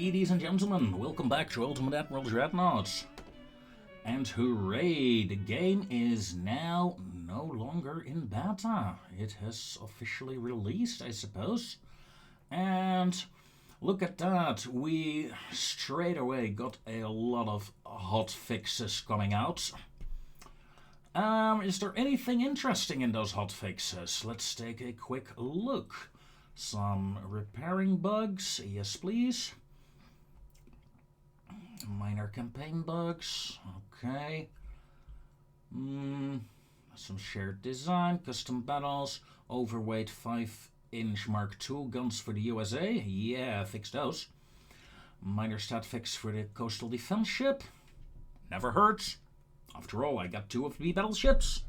ladies and gentlemen, welcome back to Ultimate Admiral Dreadnoughts. And hooray, the game is now no longer in beta. It has officially released, I suppose. And look at that, we straight away got a lot of hot fixes coming out. Is there anything interesting in those hot fixes? Let's take a quick look. Some repairing bugs, yes please. Minor campaign bugs, okay. Some shared design, custom battles, overweight 5-inch Mark II guns for the USA. Yeah, fix those. Minor stat fix for the coastal defense ship. Never hurts. After all, I got 2 of the battleships.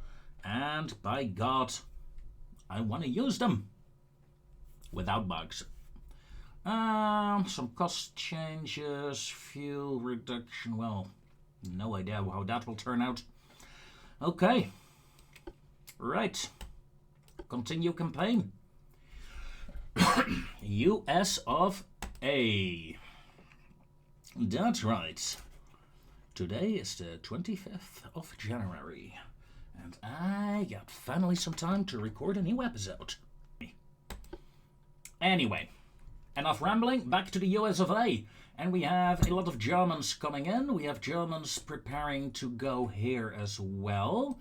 And by God, I want to use them. Without bugs. Some cost changes, fuel reduction, well, no idea how that will turn out. Okay. Right. Continue campaign. US of A. That's right. Today is the 25th of January. And I got finally some time to record a new episode. Anyway, enough rambling, back to the US of A. And we have a lot of Germans coming in. We have Germans preparing to go here as well.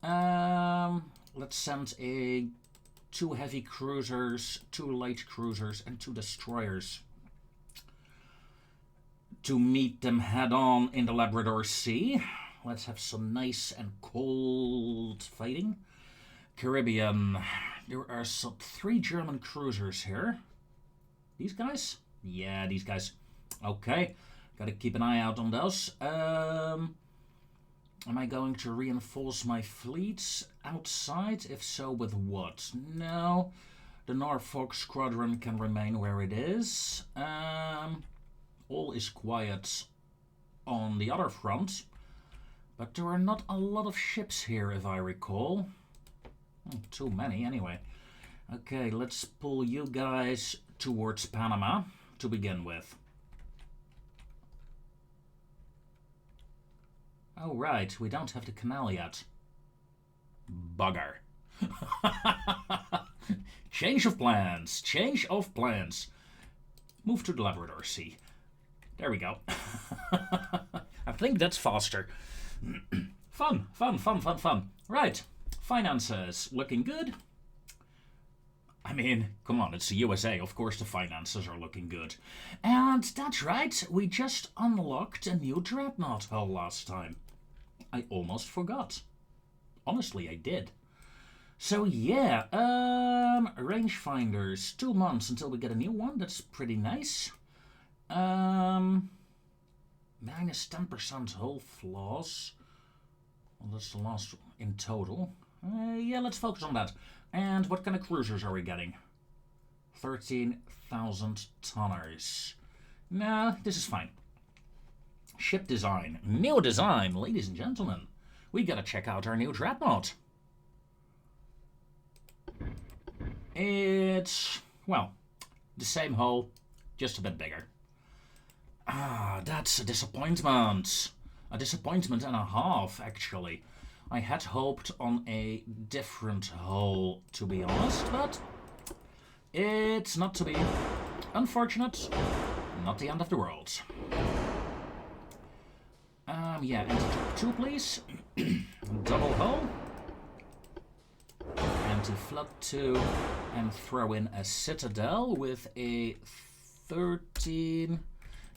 Let's send 2 heavy cruisers, 2 light cruisers, and 2 destroyers to meet them head on in the Labrador Sea. Let's have some nice and cold fighting. Caribbean. There are some 3 German cruisers here. These guys? Yeah, these guys. Okay. Gotta keep an eye out on those. Am I going to reinforce my fleets outside? If so, with what? No. The Norfolk Squadron can remain where it is. All is quiet on the other front. But there are not a lot of ships here, if I recall. Too many, anyway. Okay, let's pull you guys towards Panama to begin with. Oh, right, we don't have the canal yet. Bugger. Change of plans. Change of plans. Move to the Labrador Sea. There we go. I think that's faster. Fun. Right. Finances looking good. I mean, come on, it's the USA. Of course the finances are looking good. And that's right, we just unlocked a new Dreadnought hull last time. I almost forgot. Honestly, I did. So yeah, rangefinders, 2 months until we get a new one. That's pretty nice. Minus 10% hull flaws. Well, that's the last in total. Yeah, let's focus on that. And what kind of cruisers are we getting? 13,000 tonners. No, this is fine. Ship design. New design, ladies and gentlemen. We gotta check out our new Dreadnought. It's, well, the same hull, just a bit bigger. Ah, that's a disappointment. A disappointment and a half, actually. I had hoped on a different hull, to be honest, but it's not to be. Unfortunate, not the end of the world. Yeah, anti-drop 2, please. Double hull. Anti-flood 2. And throw in a Citadel with a 13...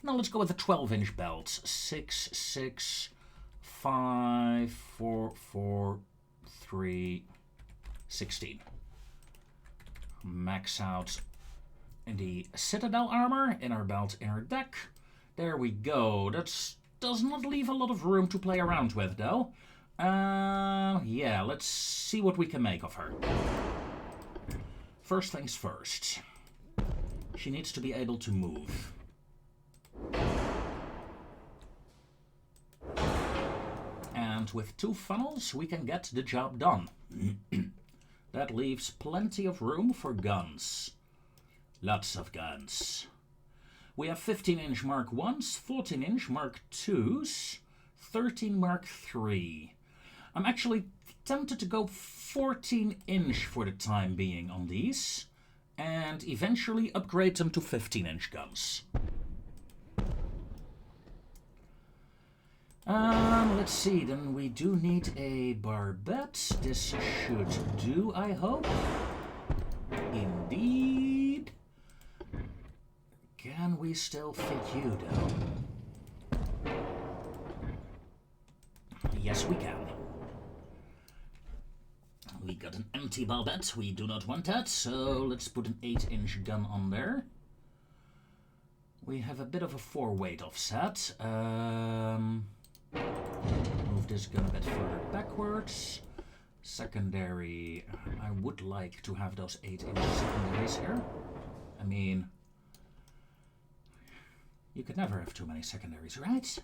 No, let's go with a 12-inch belt. 6, 6, 5, 4, 4, 3, 16. Max out the Citadel armor, inner belt, inner deck. There we go. That does not leave a lot of room to play around with, though. Yeah, let's see what we can make of her. First things first. She needs to be able to move. And with 2 funnels, we can get the job done. That leaves plenty of room for guns. Lots of guns. We have 15-inch Mark 1s, 14-inch Mark 2s, 13 Mark 3. I'm actually tempted to go 14-inch for the time being on these, and eventually upgrade them to 15-inch guns. Let's see, then we do need a barbette. This should do, I hope. Indeed. Can we still fit you, though? Yes, we can. We got an empty barbette. We do not want that, so let's put an 8-inch gun on there. We have a bit of a 4-weight offset. Move this gun a bit further backwards. Secondary. I would like to have those 8-inch secondaries here. I mean, you could never have too many secondaries, right?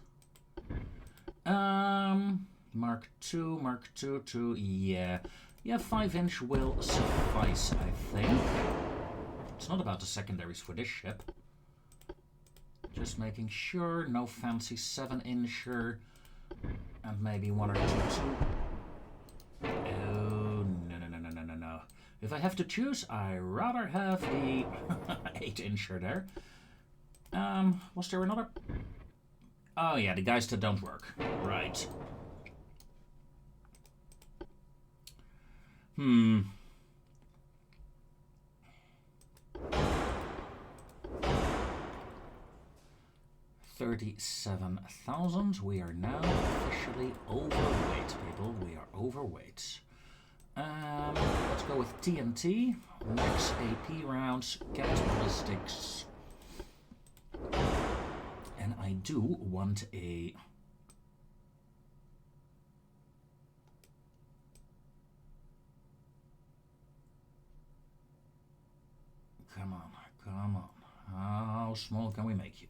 Mark 2, Mark 2, 2, yeah. Yeah, 5-inch will suffice, I think. It's not about the secondaries for this ship. Just making sure, no fancy 7-incher. And maybe 1 or 2, 2. Oh, no. If I have to choose, I rather have the 8-incher there. Was there another? Oh yeah, the guys that don't work. Right. 37,000. We are now officially overweight, people. We are overweight. Let's go with TNT. Max AP rounds, capitalistics. And I do want a... Come on, come on. How small can we make you?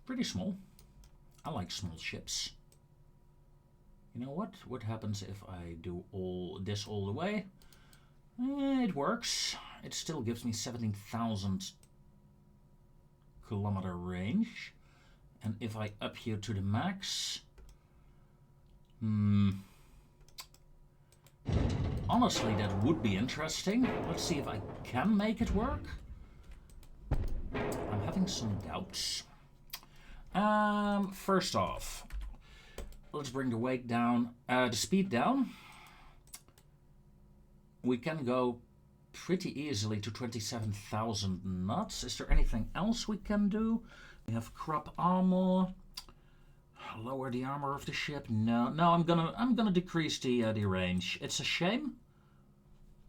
Pretty small. I like small ships. You know what? What happens if I do all the way? It works. It still gives me 17,000 kilometer range. And if I up you to the max... Honestly, that would be interesting. Let's see if I can make it work. I'm having some doubts. First off, let's bring the weight down, the speed down. We can go pretty easily to 27,000 knots. Is there anything else we can do? We have crop armor. Lower the armor of the ship. No, I'm gonna decrease the range. It's a shame,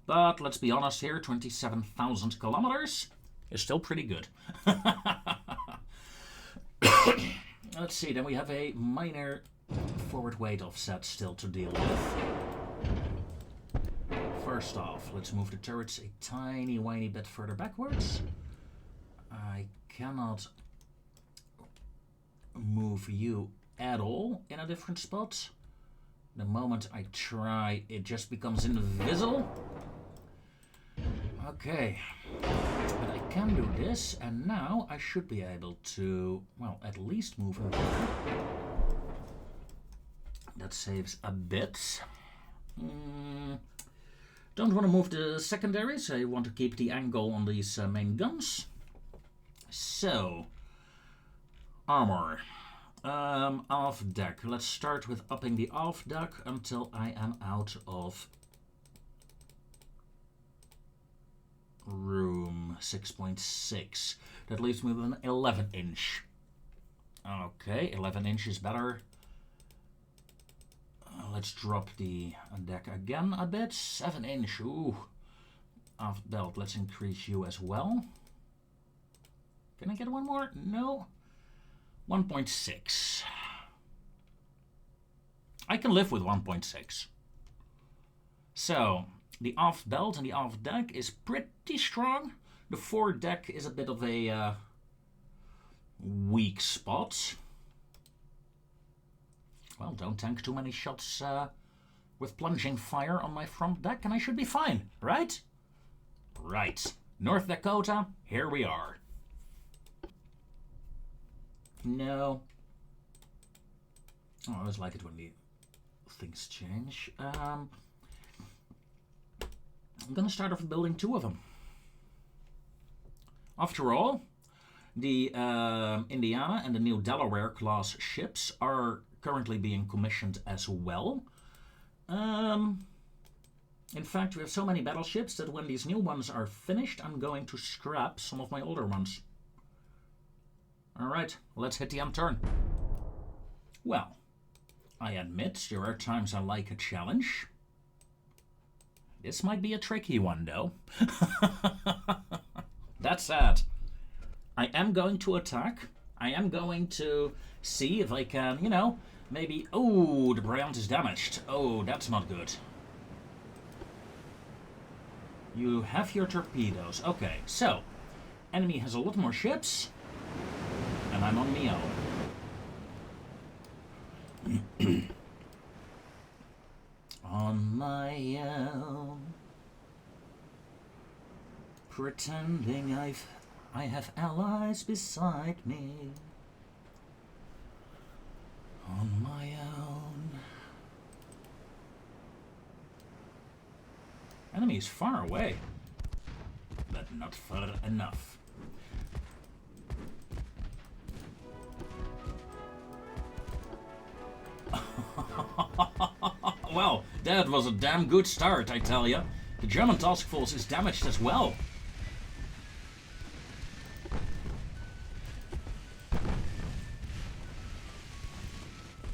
but let's be honest here. 27,000 kilometers is still pretty good. Let's see. Then we have a minor forward weight offset still to deal with. First off, let's move the turrets a tiny bit further backwards. I cannot move you at all in a different spot. The moment I try, it just becomes invisible. Okay, but I can do this, and now I should be able to, well, at least move him there. That saves a bit. Don't want to move the secondaries. I want to keep the angle on these main guns. So, armor. Aft deck. Let's start with upping the aft deck until I am out of room. 6.6. That leaves me with an 11-inch. Okay, 11 inch is better. Let's drop the deck again a bit. 7-inch. Ooh. Aft belt. Let's increase you as well. Can I get one more? No. 1.6. I can live with 1.6. So, the aft belt and the aft deck is pretty strong. The fore deck is a bit of a weak spot. Well, don't tank too many shots with plunging fire on my front deck and I should be fine, right? Right. North Dakota, here we are. No. Oh, I always like it when the things change. I'm gonna start off building 2 of them. After all, the Indiana and the new Delaware class ships are currently being commissioned as well. In fact, we have so many battleships that when these new ones are finished, I'm going to scrap some of my older ones. Alright, let's hit the end turn. Well, I admit there are times I like a challenge. This might be a tricky one, though. That's sad. I am going to attack. I am going to see if I can, you know, maybe... Oh, the Bryant is damaged. Oh, that's not good. You have your torpedoes. Okay, so, enemy has a lot more ships, and I'm on my own. On my own. Pretending I have allies beside me. On my own. Enemy is far away, but not far enough. Well, that was a damn good start, I tell ya. The German task force is damaged as well.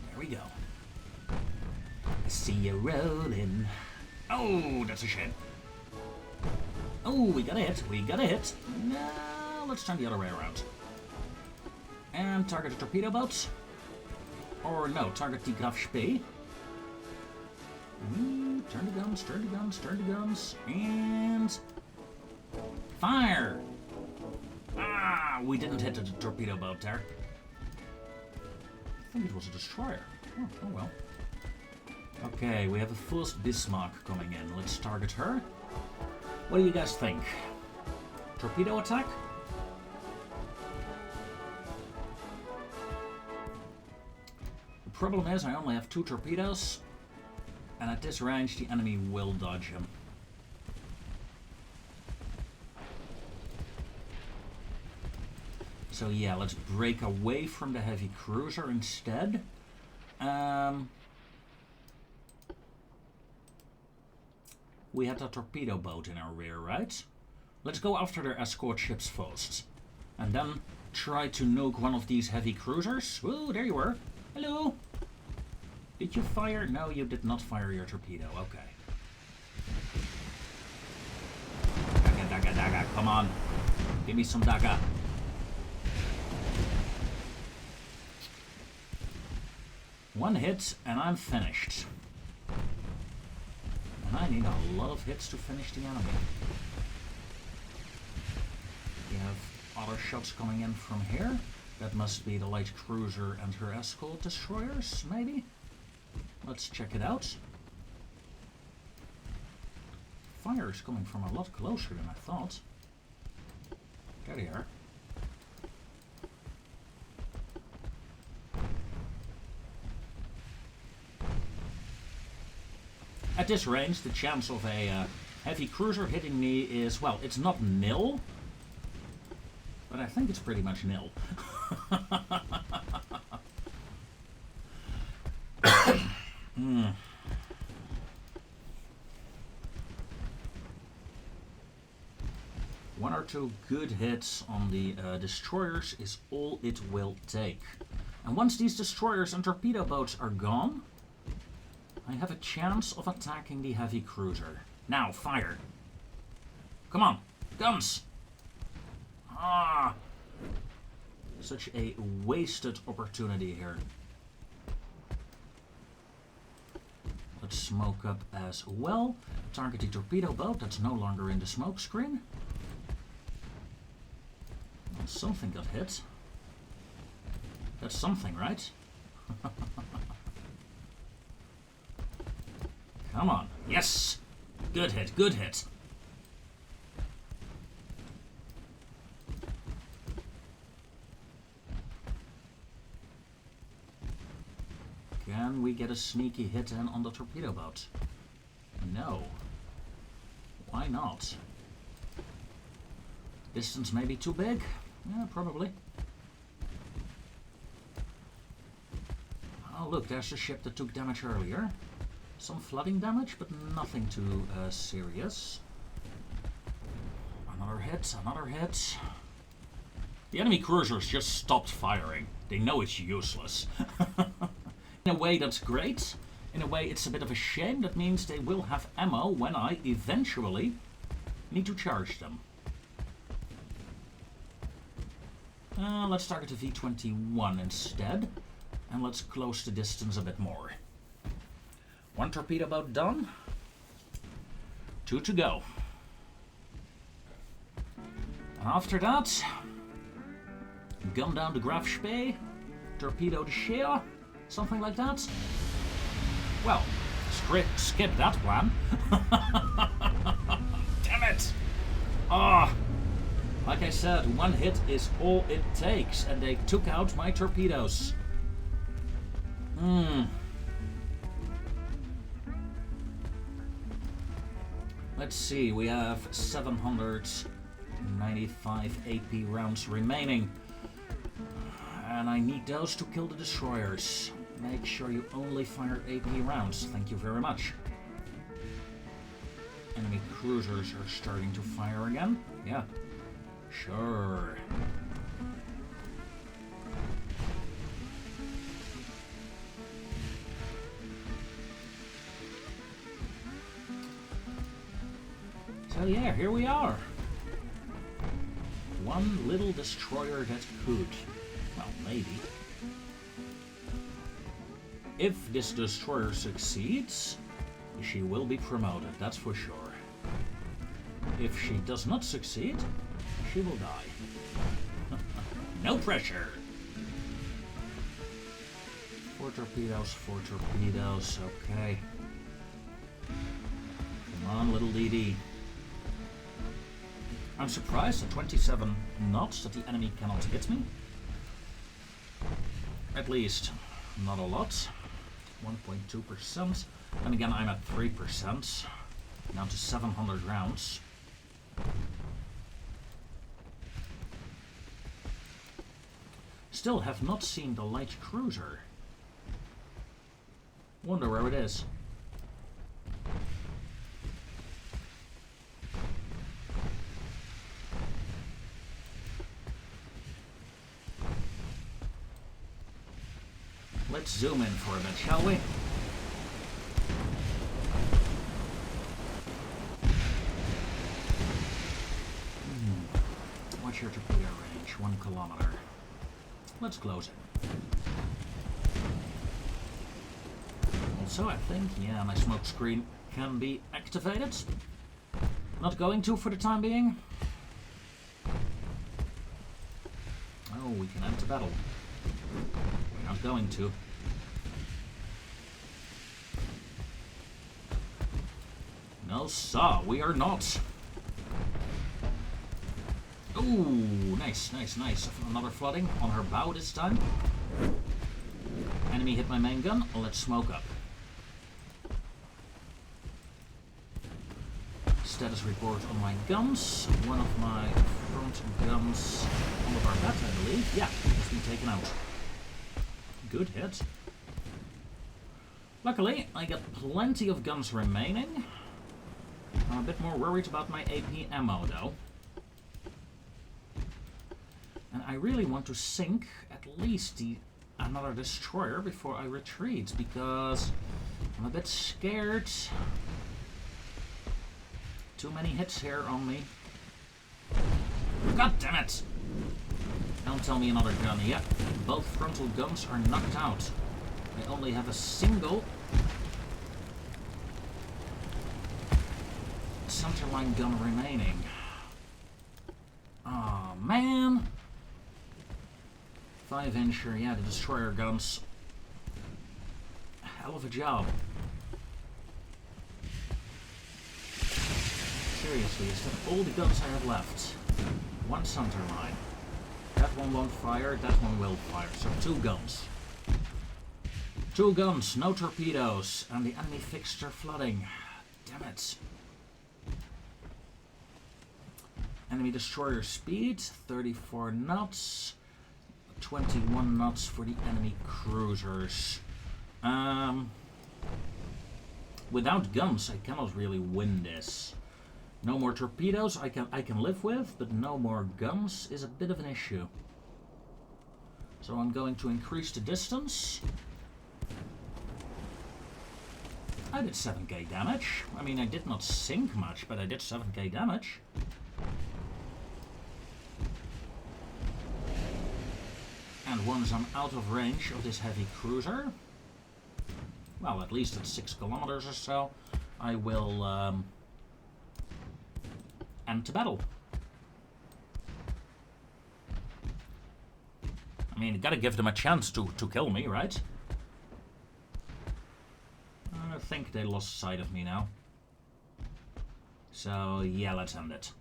There we go. I see you rolling. Oh, that's a shame. Oh, we got a hit. We got a hit. Now, let's turn the other way around. And target the torpedo boats. Or no, target the Graf Spee. Turn the guns, turn the guns, turn the guns. And... fire! Ah, we didn't hit the torpedo boat there. I think it was a destroyer. Oh well. Okay, we have a first Bismarck coming in. Let's target her. What do you guys think? Torpedo attack? The problem is I only have 2 torpedoes, and at this range the enemy will dodge him. So yeah, let's break away from the heavy cruiser instead. We had a torpedo boat in our rear, right? Let's go after their escort ships first. And then try to nuke one of these heavy cruisers. Whoa, there you were. Hello. Did you fire? No, you did not fire your torpedo. Okay. Daga, daga, daga. Come on. Give me some daga. One hit and I'm finished. And I need a lot of hits to finish the enemy. We have other shots coming in from here. That must be the light cruiser and her escort destroyers, maybe? Let's check it out. Fire is coming from a lot closer than I thought. There they are. At this range, the chance of a heavy cruiser hitting me is, well, it's not nil, but I think it's pretty much nil. One or two good hits on the destroyers is all it will take. And once these destroyers and torpedo boats are gone, I have a chance of attacking the heavy cruiser. Now, fire. Come on, guns! Ah! Such a wasted opportunity here. Let's smoke up as well. Target the torpedo boat, that's no longer in the smoke screen. Well, something got hit. That's something, right? Come on. Yes! Good hit, good hit. we get a sneaky hit in on the torpedo boat? No. Why not? Distance may be too big? Yeah, probably. Oh look, there's the ship that took damage earlier. Some flooding damage, but nothing too serious. Another hit, another hit. The enemy cruisers just stopped firing. They know it's useless. In a way that's great. In a way it's a bit of a shame. That means they will have ammo when I eventually need to charge them. Let's target the V-21 instead. And let's close the distance a bit more. 1 torpedo boat done. 2 to go. And after that, gun down the Graf Spee, torpedo the Shea, something like that. Well, skip that plan. Damn it! Ah, like I said, 1 hit is all it takes, and they took out my torpedoes. Let's see, we have 795 AP rounds remaining. And I need those to kill the destroyers. Make sure you only fire AP rounds. Thank you very much. Enemy cruisers are starting to fire again. Yeah, sure. So yeah, here we are. 1 little destroyer that could. Well, maybe. If this destroyer succeeds, she will be promoted, that's for sure. If she does not succeed, she will die. No pressure! 4 torpedoes, 4 torpedoes, okay. Come on, little DD. I'm surprised at 27 knots that the enemy cannot hit me. At least, not a lot. 1.2%. And again, I'm at 3%. Down to 700 rounds. Still have not seen the light cruiser. Wonder where it is. Let's zoom in for a bit, shall we? What's your torpedo range? 1 kilometer. Let's close it. Also, I think, yeah, my smoke screen can be activated. Not going to for the time being. Oh, we can enter battle. We're not going to. No, sir, we are not. Ooh, nice, nice, nice. Another flooding on her bow this time. Enemy hit my main gun. Let's smoke up. Status report on my guns. One of my front guns on the barbette, I believe. Yeah, has been taken out. Good hit. Luckily, I got plenty of guns remaining. I'm a bit more worried about my AP ammo, though. And I really want to sink at least another destroyer before I retreat, because I'm a bit scared. Too many hits here on me. God damn it! Don't tell me another gun. Yep, both frontal guns are knocked out. I only have a single centerline gun remaining. Oh man! 5-incher, yeah, the destroyer guns. Hell of a job. Seriously, is that all the guns I have left? 1 centerline. That one won't fire, that one will fire. So 2 guns. 2 guns, no torpedoes, and the enemy fixture flooding. Damn it. Enemy destroyer speed, 34 knots. 21 knots for the enemy cruisers. Without guns, I cannot really win this. No more torpedoes I can live with, but no more guns is a bit of an issue. So I'm going to increase the distance. I did 7k damage. I mean, I did not sink much, but I did 7k damage. And once I'm out of range of this heavy cruiser, well, at least at 6 kilometers or so, I will end the battle. I mean, you gotta give them a chance to kill me, right? I think they lost sight of me now. So, yeah, let's end it.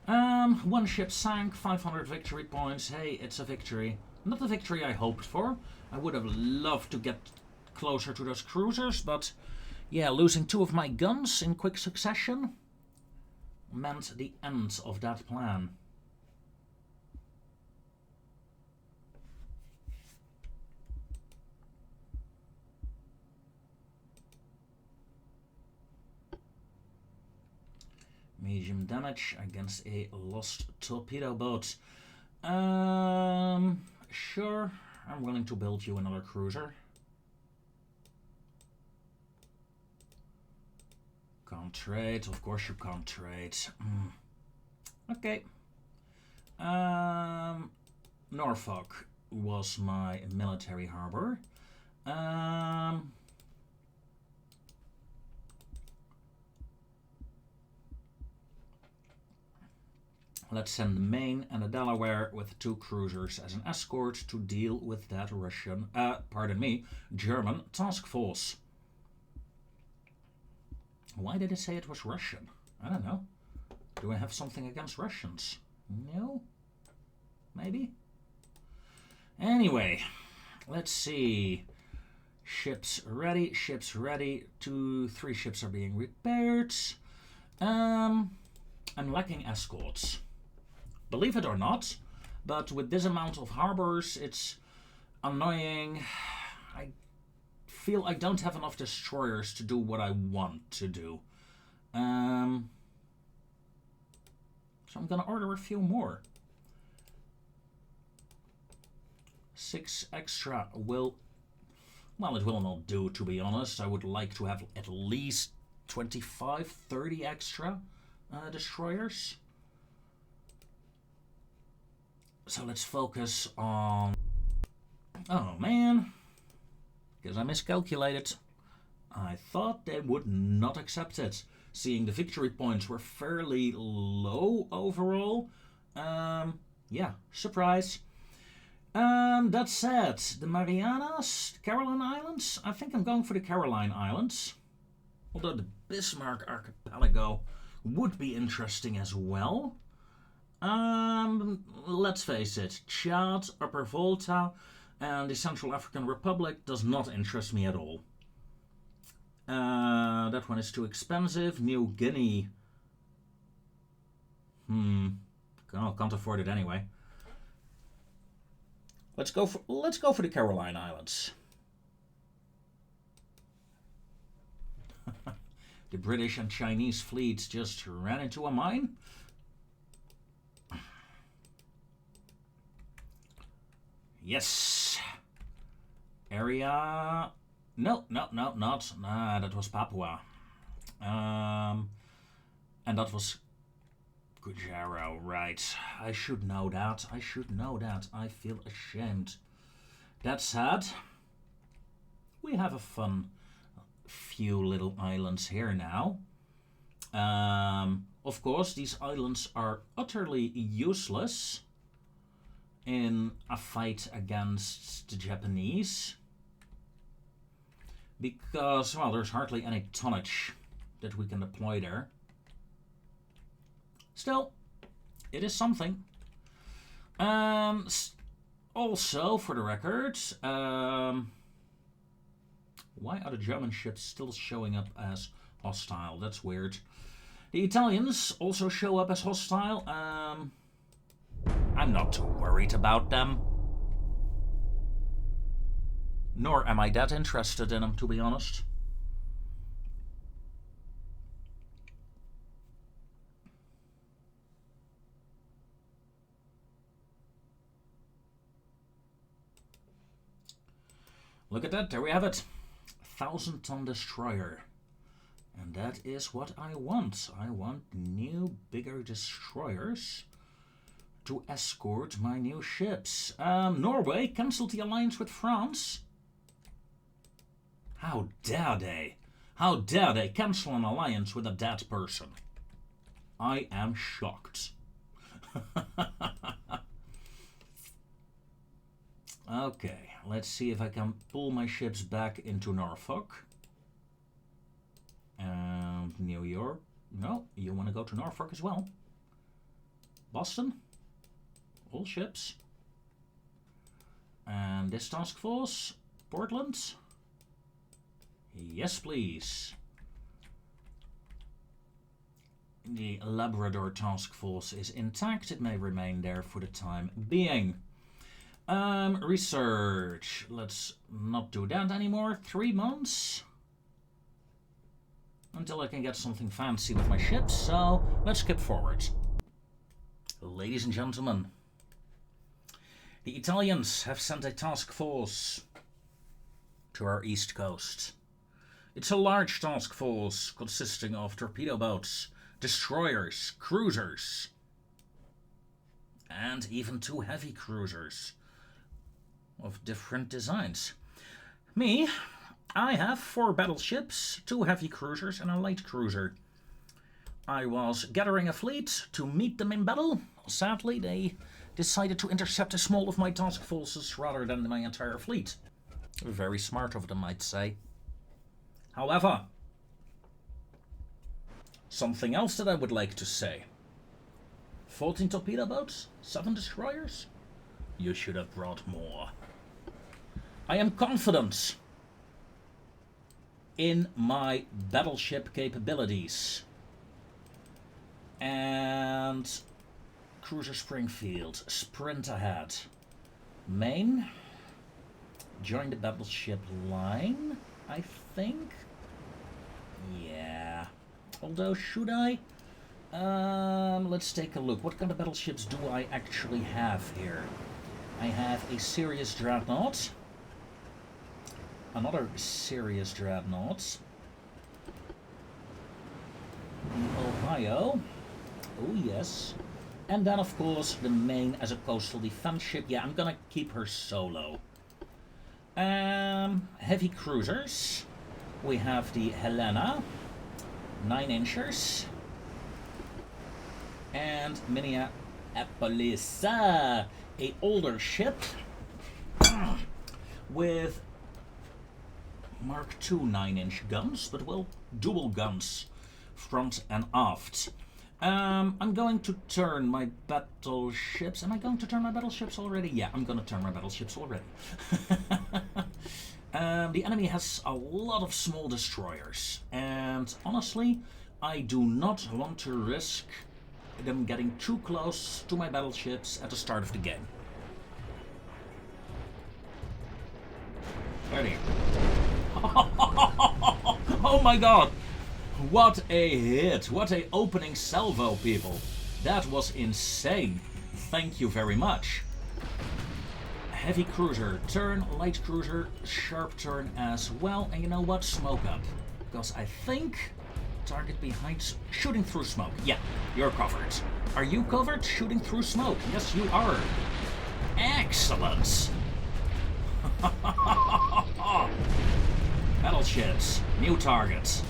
1 ship sank, 500 victory points. Hey, it's a victory. Not the victory I hoped for. I would have loved to get closer to those cruisers, but yeah, losing 2 of my guns in quick succession meant the end of that plan. Medium damage against a lost torpedo boat. Sure, I'm willing to build you another cruiser. Can't trade, of course you can't trade. Okay. Norfolk was my military harbor. Let's send the Maine and the Delaware with 2 cruisers as an escort to deal with that German task force. Why did it say it was Russian? I don't know. Do I have something against Russians? No? Maybe? Anyway, let's see. Ships ready, 3 ships are being repaired. I'm lacking escorts. Believe it or not, but with this amount of harbors, it's annoying. I feel I don't have enough destroyers to do what I want to do. So I'm gonna order a few more. 6 extra will... Well, it will not do, to be honest. I would like to have at least 25, 30 extra destroyers. So let's focus on... Oh man, because I miscalculated. I thought they would not accept it. Seeing the victory points were fairly low overall. Yeah, surprise. That said, the Marianas, the Caroline Islands, I think I'm going for the Caroline Islands. Although the Bismarck Archipelago would be interesting as well. Let's face it, Chad, Upper Volta, and the Central African Republic does not interest me at all. That one is too expensive. New Guinea. Can't afford it anyway. Let's go for the Caroline Islands. The British and Chinese fleets just ran into a mine. Yes. Area. No, not. Nah, that was Papua. And that was Gujarrat, right. I should know that. I feel ashamed. That said, we have a fun few little islands here now. Of course, these islands are utterly useless in a fight against the Japanese. Because, well, there's hardly any tonnage that we can deploy there. Still, it is something. Also, for the record, Why are the German ships still showing up as hostile? That's weird. The Italians also show up as hostile. I'm not too worried about them. Nor am I that interested in them, to be honest. Look at that, there we have it. 1,000-ton destroyer. And that is what I want. I want new, bigger destroyers to escort my new ships. Norway cancelled the alliance with France. How dare they? How dare they cancel an alliance with a dead person? I am shocked. Okay, let's see if I can pull my ships back into Norfolk. And New York. No, you want to go to Norfolk as well. Boston. All ships. And this task force. Portland. Yes, please. The Labrador task force is intact. It may remain there for the time being. Research. Let's not do that anymore. 3 months. Until I can get something fancy with my ships, so let's skip forward. Ladies and gentlemen, the Italians have sent a task force to our east coast. It's a large task force consisting of torpedo boats, destroyers, cruisers, and even 2 heavy cruisers of different designs. Me, I have 4 battleships, 2 heavy cruisers and a light cruiser. I was gathering a fleet to meet them in battle. Sadly, they decided to intercept a small of my task forces rather than my entire fleet. Very smart of them, I'd say. However, something else that I would like to say. 14 torpedo boats, 7 destroyers? You should have brought more. I am confident in my battleship capabilities. And Cruiser Springfield, sprint ahead. Maine, join the battleship line, I think. Yeah. Although, should I? Let's take a look. What kind of battleships do I actually have here? I have a serious Dreadnought. Another serious Dreadnought. Ohio. Oh, yes. And then, of course, the Maine as a coastal defense ship. Yeah, I'm gonna keep her solo. Heavy cruisers. We have the Helena. 9-inchers. And Minneapolis. A older ship. With Mark II 9-inch guns, but well, dual guns, front and aft. I'm going to turn my battleships. Am I going to turn my battleships already? Yeah, I'm going to turn my battleships already. The enemy has a lot of small destroyers, and honestly, I do not want to risk them getting too close to my battleships at the start of the game. Ready. Oh my god! What a hit! What a opening salvo, people! That was insane! Thank you very much. Heavy cruiser, turn, light cruiser, sharp turn as well, and you know what? Smoke up. Because I think target behind, shooting through smoke. Yeah, you're covered. Are you covered? Shooting through smoke. Yes, you are. Excellent! Battleships, new targets.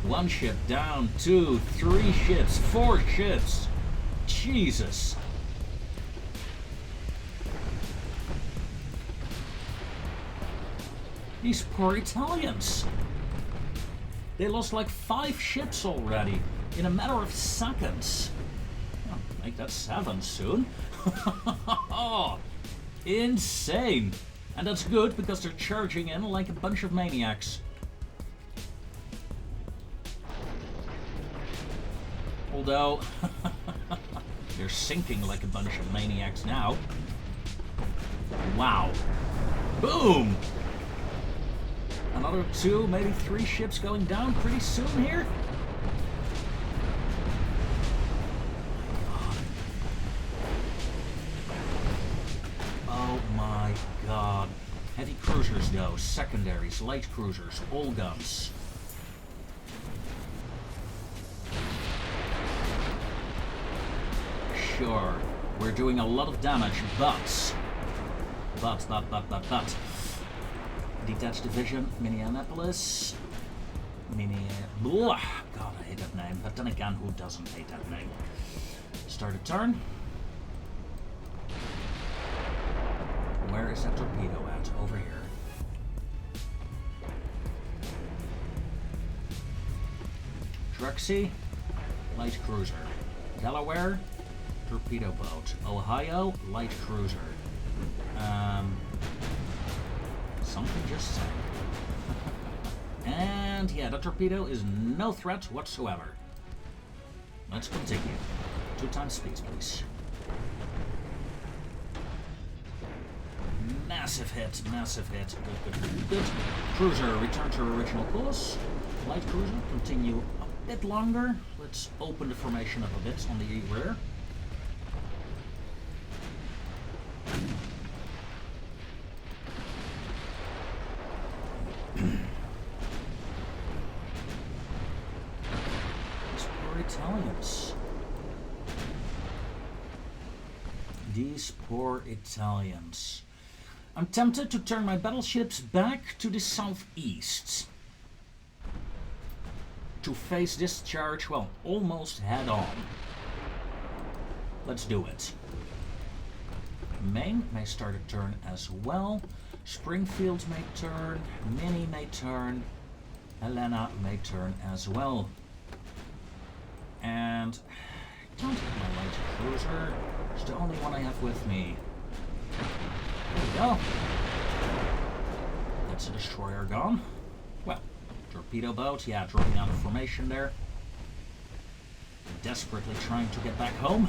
1 ship down, 2, 3 ships, 4 ships. Jesus. These poor Italians. They lost like 5 ships already in a matter of seconds. Oh, make that 7 soon. insane. And that's good because they're charging in like a bunch of maniacs. Although, they're sinking like a bunch of maniacs now. Wow. Boom! Another 2, maybe 3 ships going down pretty soon here. Oh my god. Heavy cruisers though, secondaries, light cruisers, all guns. Sure, we're doing a lot of damage, but. Detached Division, Minneapolis. Blah. God, I hate that name. But then again, who doesn't hate that name? Start a turn. Where is that torpedo at? Over here. Truxie, light cruiser. Delaware, torpedo boat. Ohio, light cruiser. Something just sank. And yeah, the torpedo is no threat whatsoever. Let's continue. 2 times speed, please. Massive hit, massive hit. Good. Cruiser, return to original course. Light cruiser, continue a bit longer. Let's open the formation up a bit on the rear. These poor Italians. I'm tempted to turn my battleships back to the southeast to face this charge, well, almost head on. Let's do it. Maine may start a turn as well. Springfield may turn. Minnie may turn. Helena may turn as well. And don't hit my light cruiser. It's the only one I have with me. There we go. That's a destroyer gone. Well, torpedo boat, yeah, dropping out of formation there. Desperately trying to get back home.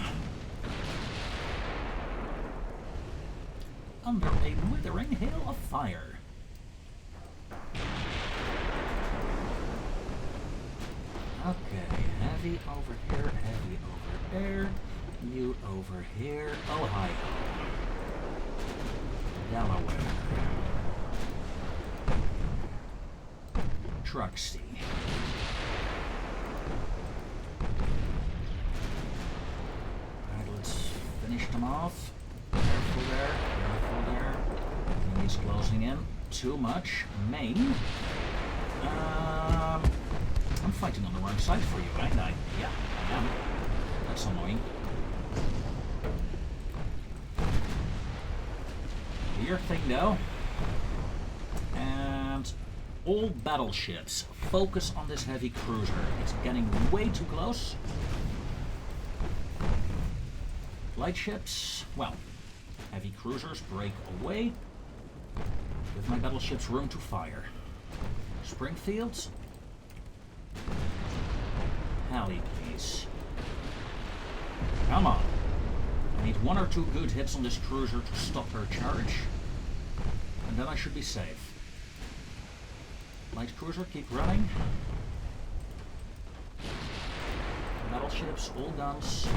Under a withering hail of fire. Okay, heavy over here, heavy over there. You over here, Ohio. Delaware. Truxie. Alright, let's finish them off. Careful there, careful there. He's closing in too much. Maine. I'm fighting on the wrong side for you, right? Yeah, I am. That's annoying. Do your thing, though. And all battleships, focus on this heavy cruiser. It's getting way too close. Light ships, well, heavy cruisers break away. Give my battleships room to fire. Springfield. Halley, please. Come on. I need 1 or 2 good hits on this cruiser to stop her charge. And then I should be safe. Light cruiser, keep running. Battleships, all guns.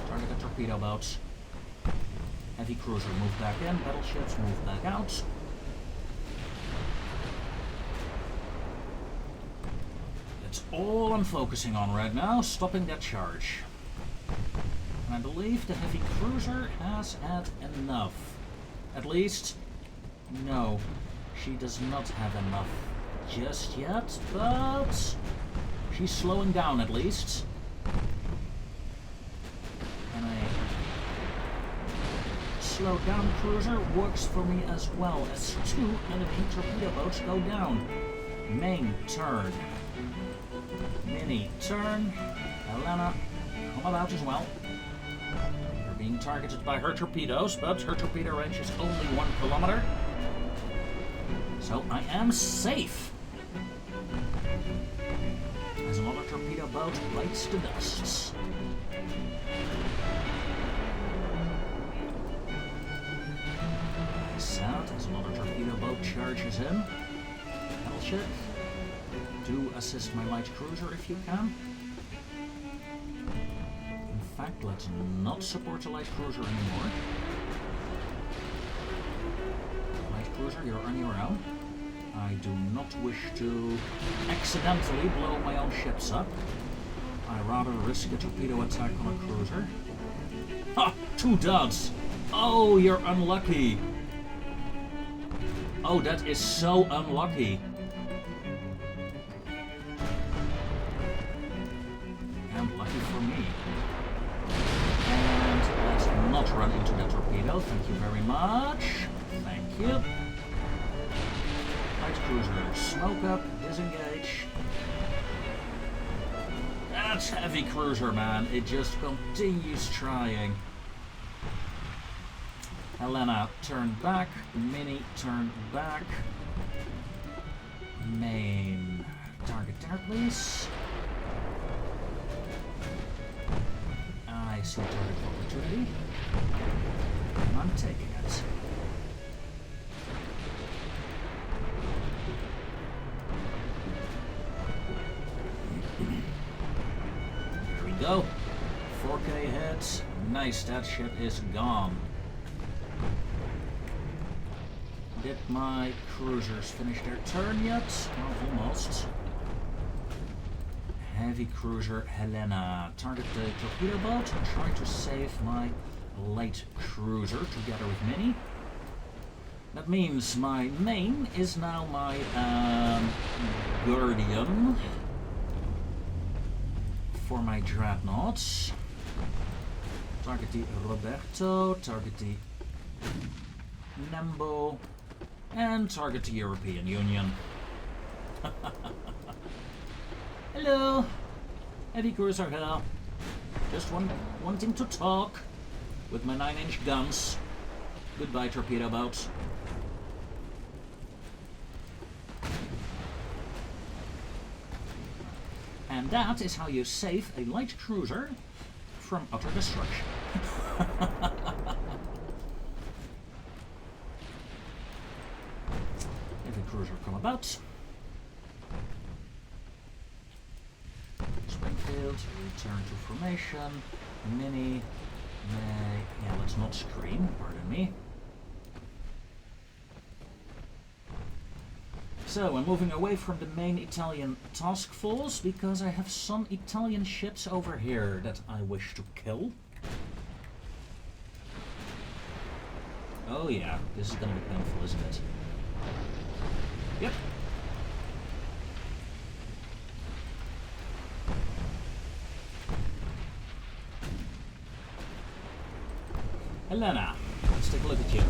Target torpedo boats. Heavy cruiser, move back in. Battleships, move back out. That's all I'm focusing on right now, stopping that charge. And I believe the heavy cruiser has had enough. At least, no, she does not have enough just yet, but she's slowing down at least. And a slowed down cruiser works for me as well as 2 enemy torpedo boats go down. Main turn. Minnie turn. Helena, come about as well. Your being targeted by her torpedoes, but her torpedo range is only 1 kilometer. So I am safe. As another torpedo boat bites the dust. South as another torpedo boat charges in. Battleship. Do assist my light cruiser if you can. In fact, let's not support the light cruiser anymore. Light cruiser, you're on your own. I do not wish to accidentally blow my own ships up. I rather risk a torpedo attack on a cruiser. Ha! 2 duds! Oh, you're unlucky! Oh, that is so unlucky. And lucky for me. And let's not run into that torpedo. Thank you very much. Thank you. Light cruiser, smoke up, disengage. That's heavy cruiser, man. It just continues trying. Helena, turn back. Mini, turn back. Main. Target there, please. I see target opportunity. And I'm taking it. There we go. 4K hits. Nice, that ship is gone. Did my cruisers finish their turn yet? Well, almost. Heavy cruiser Helena. Target the torpedo boat and try to save my light cruiser together with Mini. That means my main is now my Guardian for my Dreadnoughts. Target the Roberto, target the Nembo, and target the European Union. Hello, heavy cruiser here. Just wanting to talk with my 9-inch guns. Goodbye, torpedo boats. And that is how you save a light cruiser from utter destruction. Heavy cruiser come about. Springfield, return to formation. Mini, yeah, let's not scream, pardon me. So, I'm moving away from the main Italian task force because I have some Italian ships over here that I wish to kill. Oh yeah, this is gonna be painful, isn't it? Yep. Helena, let's take a look at you.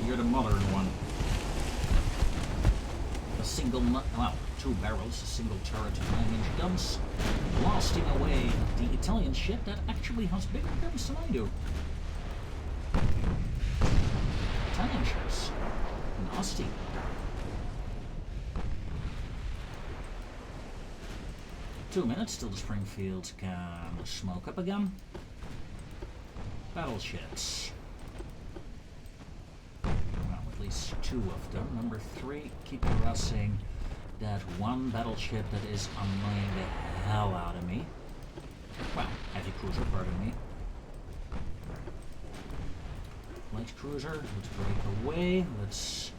You're the modern one. A single, well, 2 barrels, a single turret, 9-inch guns, blasting away the Italian ship that actually has bigger guns than I do. Italian ships. Nasty. Two minutes till the Springfield can smoke up again. Battleships. Well, at least 2 of them. Number 3, keep harassing that one battleship that is annoying the hell out of me. Well, heavy cruiser, pardon me. Light cruiser, let's break away. Let's...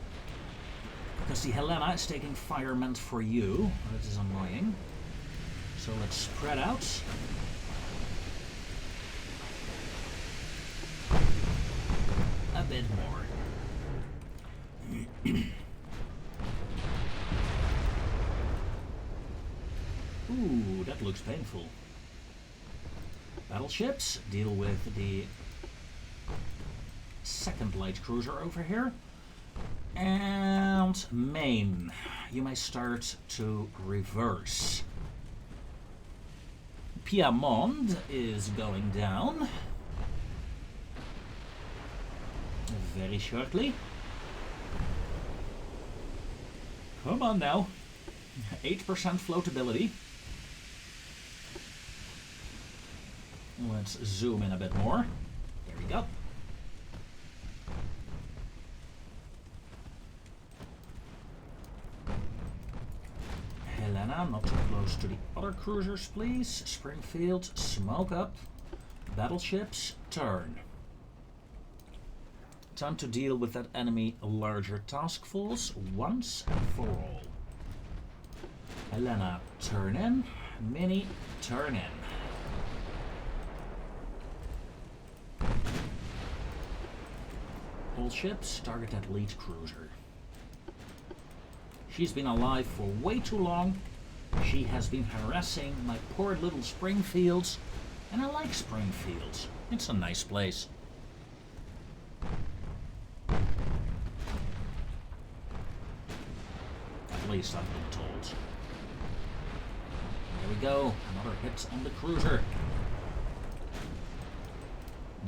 Because the Helena is taking fire meant for you. That is annoying. So let's spread out. A bit more. Ooh, that looks painful. Battleships, deal with the second light cruiser over here. And main, you may start to reverse. Piedmont is going down. very shortly. Come on now. 8% floatability. Let's zoom in a bit more. There we go. Helena, not too close to the other cruisers, please. Springfield, smoke up. Battleships, turn. Time to deal with that enemy larger task force once and for all. Helena, turn in. Mini, turn in. All ships, target that lead cruiser. She's been alive for way too long. She has been harassing my poor little Springfields. And I like Springfield. It's a nice place. At least I've been told. There we go. Another hit on the cruiser.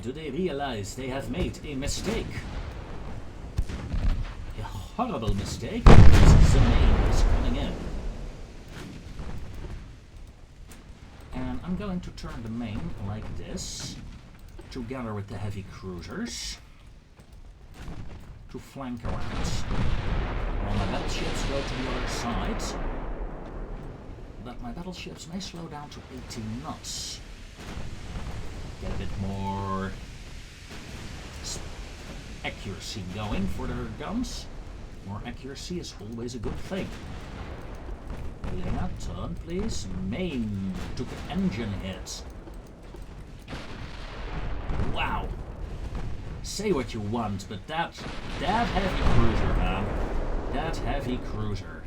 Do they realize they have made a mistake? A horrible mistake. The main is coming in. And I'm going to turn the main like this, together with the heavy cruisers, to flank around. While my battleships go to the other side, but my battleships may slow down to 18 knots. Get a bit more accuracy going for their guns. More accuracy is always a good thing. Elena, turn please. Main took an engine hit. Wow. Say what you want, but that heavy cruiser, man. That heavy cruiser.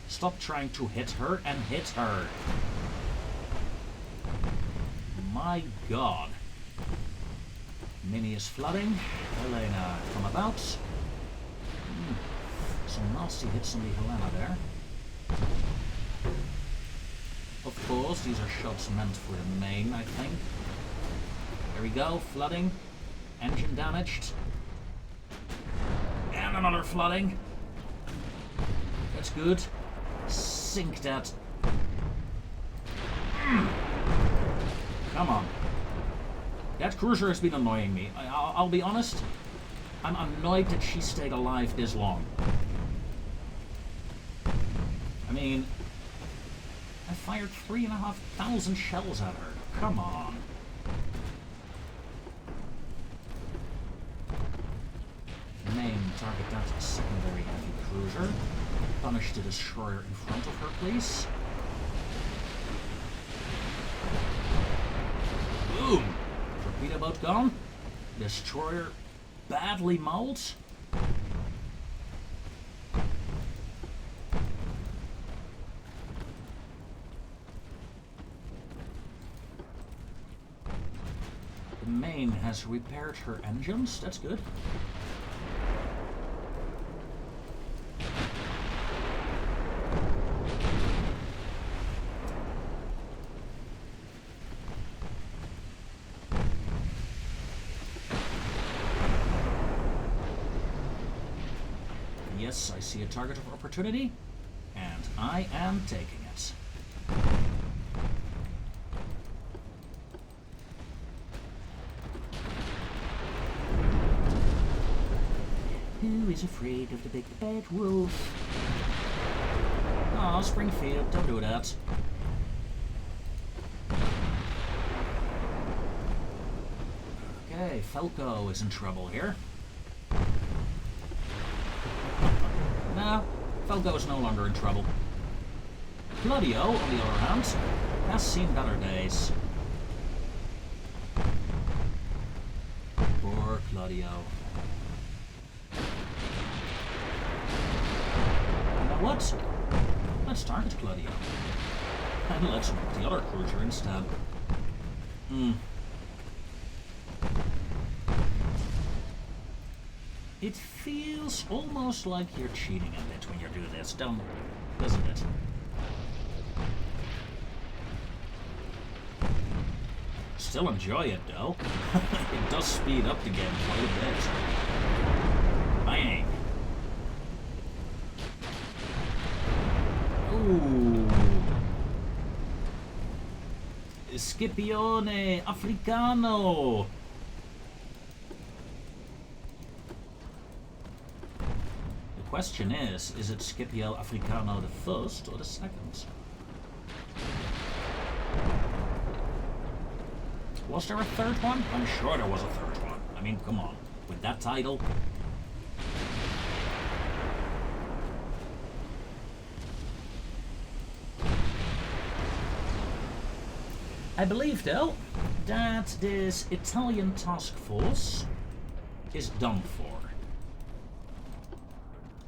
Stop trying to hit her and hit her. My god. Mini is flooding. Elena, come about. Some nasty hits on the Helena there. Of course, these are shots meant for the main, I think. There we go, flooding. Engine damaged. And another flooding. That's good. Sink that. Come on. That cruiser has been annoying me. I'll be honest. I'm annoyed that she stayed alive this long. I mean, I fired 3,500 shells at her. Come on. Main, target that secondary heavy cruiser. Punish the destroyer in front of her, please. Boom! Torpedo boat gone. Destroyer badly mauled. The main has repaired her engines. That's good. Yes, I see a target of opportunity, and I am taking it. Who is afraid of the big bad wolf? Oh, Springfield, don't do that. Okay, Falco is in trouble here. No, Falco is no longer in trouble. Claudio, on the other hand, has seen better days. Poor Claudio. You know what? Let's target Claudio. And let's knock the other cruiser instead. It feels almost like you're cheating a bit when you do this, doesn't it? still enjoy it though. It does speed up the game quite a bit. Bang. Ooh. Scipione Africano. The question is it Scipio Africano the first or the second? Was there a third one? I'm sure there was a third one. I mean, come on. With that title. I believe, though, that this Italian task force is done for.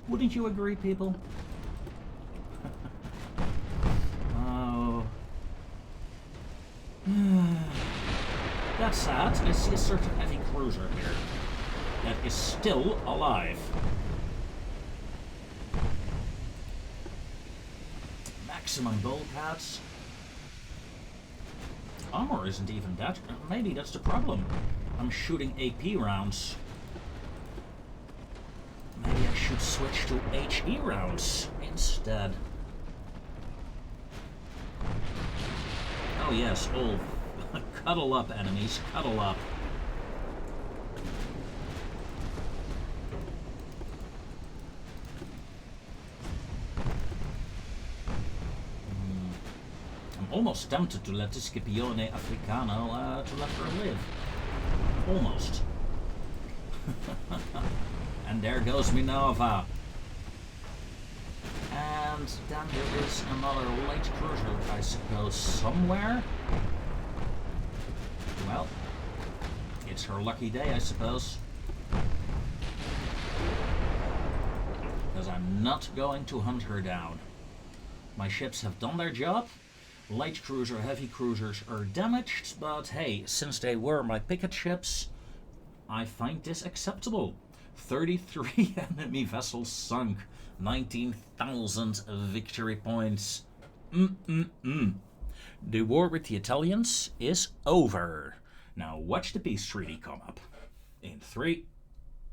Wouldn't you agree, people? Oh. That's sad. I see a certain heavy cruiser here that is still alive. Maximum bulkheads. Armor isn't even that. Maybe that's the problem. I'm shooting AP rounds. Maybe I should switch to HE rounds instead. Oh yes, all cuddle up, enemies, cuddle up. I'm almost tempted to let the Scipione Africano to let her live. Almost. And there goes Minerva. And then there is another light cruiser, I suppose, somewhere. Well, it's her lucky day, I suppose. Because I'm not going to hunt her down. My ships have done their job. Light cruiser, heavy cruisers are damaged, but hey, since they were my picket ships, I find this acceptable. 33 enemy vessels sunk, 19,000 victory points. The war with the Italians is over. Now watch the peace treaty come up. In 3,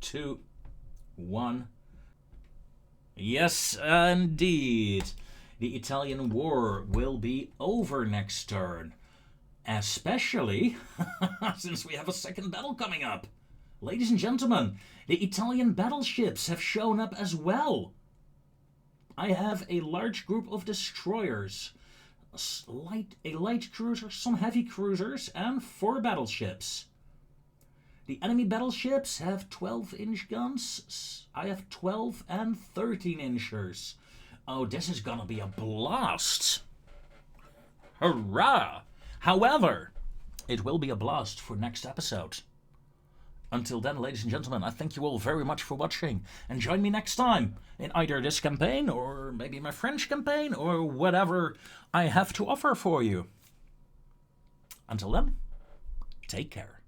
2, 1. Yes, indeed. The Italian war will be over next turn. Especially since we have a second battle coming up. Ladies and gentlemen, the Italian battleships have shown up as well. I have a large group of destroyers, a light cruiser, some heavy cruisers, and 4 battleships. The enemy battleships have 12-inch guns. I have 12 and 13-inchers. Oh, this is gonna be a blast. Hurrah! However, it will be a blast for next episode. Until then, ladies and gentlemen, I thank you all very much for watching, and join me next time in either this campaign or maybe my French campaign or whatever I have to offer for you. Until then, take care.